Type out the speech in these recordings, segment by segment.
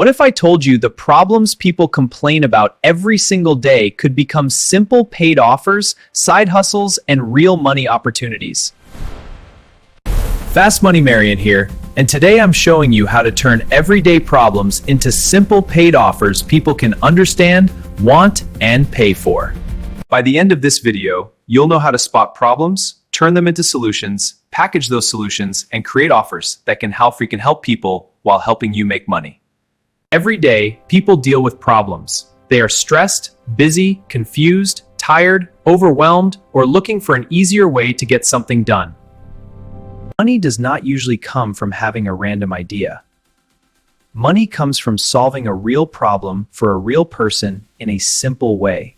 What if I told you the problems people complain about every single day could become simple paid offers, side hustles, and real money opportunities? Fast Money Marion here, and today I'm showing you how to turn everyday problems into simple paid offers people can understand, want, and pay for. By the end of this video, you'll know how to spot problems, turn them into solutions, package those solutions, and create offers that can help people while helping you make money. Every day, people deal with problems. They are stressed, busy, confused, tired, overwhelmed, or looking for an easier way to get something done. Money does not usually come from having a random idea. Money comes from solving a real problem for a real person in a simple way.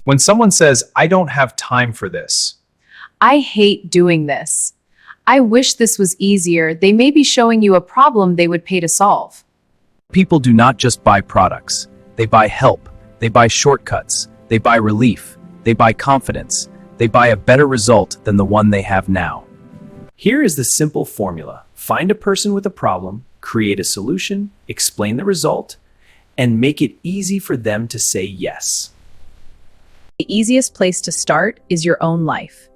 When someone says, "I don't have time for this," "I hate doing this," "I wish this was easier," they may be showing you a problem they would pay to solve. People do not just buy products. They buy help. They buy shortcuts. They buy relief. They buy confidence. They buy a better result than the one they have now. Here is the simple formula. Find a person with a problem, create a solution, explain the result, and make it easy for them to say yes. The easiest place to start is your own life.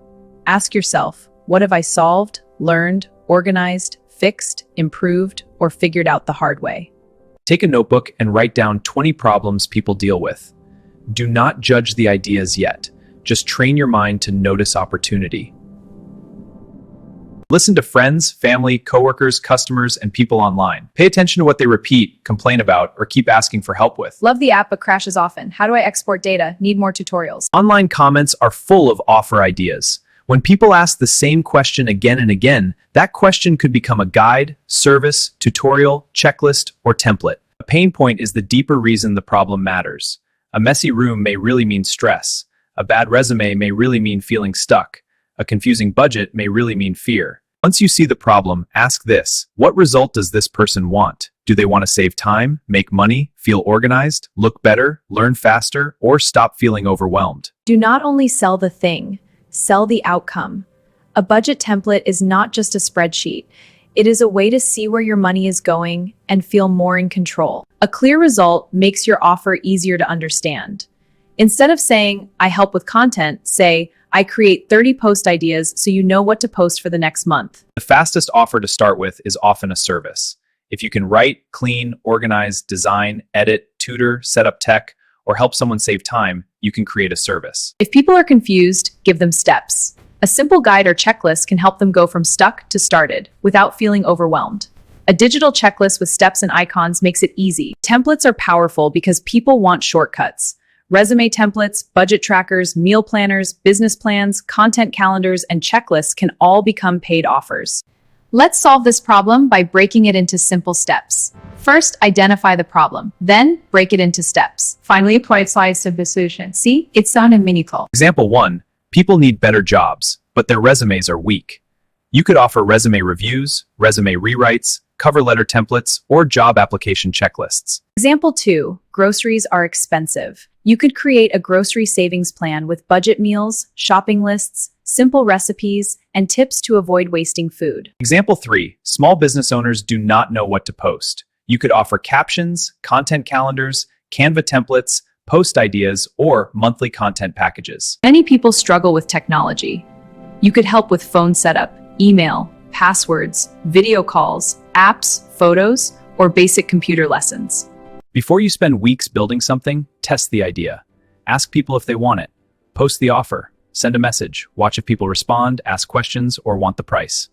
Ask yourself, what have I solved, learned, organized, fixed, improved, or figured out the hard way? Take a notebook and write down 20 problems people deal with. Do not judge the ideas yet. Just train your mind to notice opportunity. Listen to friends, family, coworkers, customers, and people online. Pay attention to what they repeat, complain about, or keep asking for help with. Love the app but crashes often. How do I export data? Need more tutorials. Online comments are full of offer ideas. When people ask the same question again and again, that question could become a guide, service, tutorial, checklist, or template. A pain point is the deeper reason the problem matters. A messy room may really mean stress. A bad resume may really mean feeling stuck. A confusing budget may really mean fear. Once you see the problem, ask this: what result does this person want? Do they want to save time, make money, feel organized, look better, learn faster, or stop feeling overwhelmed? Do not only sell the thing, sell the outcome. A budget template is not just a spreadsheet. It is a way to see where your money is going and feel more in control. A clear result makes your offer easier to understand. Instead of saying, "I help with content," say, "I create 30 post ideas so you know what to post for the next month." The fastest offer to start with is often a service. If you can write, clean, organize, design, edit, tutor, set up tech, or help someone save time, you can create a service. If people are confused, give them steps. A simple guide or checklist can help them go from stuck to started without feeling overwhelmed. A digital checklist with steps and icons makes it easy. Templates are powerful because people want shortcuts. Resume templates, budget trackers, meal planners, business plans, content calendars, and checklists can all become paid offers. Let's solve this problem by breaking it into simple steps. First, identify the problem, then break it into steps. Finally, apply size of the solution. See, it's on a mini call. Example 1. People need better jobs, but their resumes are weak. You could offer resume reviews, resume rewrites, cover letter templates, or job application checklists. Example 2. Groceries are expensive. You could create a grocery savings plan with budget meals, shopping lists, simple recipes, and tips to avoid wasting food. Example 3. Small business owners do not know what to post. You could offer captions, content calendars, Canva templates, post ideas, or monthly content packages. Many people struggle with technology. You could help with phone setup, email, passwords, video calls, apps, photos, or basic computer lessons. Before you spend weeks building something, test the idea. Ask people if they want it. Post the offer. Send a message. Watch if people respond, ask questions, or want the price.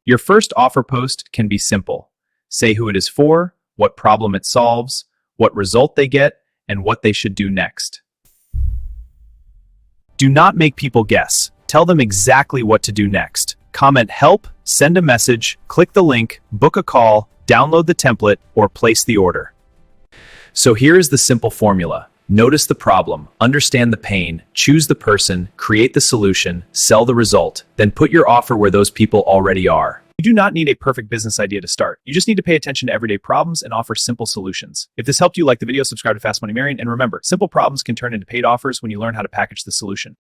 Your first offer post can be simple. Say who it is for, what problem it solves, what result they get, and what they should do next. Do not make people guess. Tell them exactly what to do next. Comment help, send a message, click the link, book a call, download the template, or place the order. So here is the simple formula. Notice the problem, understand the pain, choose the person, create the solution, sell the result, then put your offer where those people already are. You do not need a perfect business idea to start. You just need to pay attention to everyday problems and offer simple solutions. If this helped you, like the video, subscribe to Fast Money Marion, and remember, simple problems can turn into paid offers when you learn how to package the solution.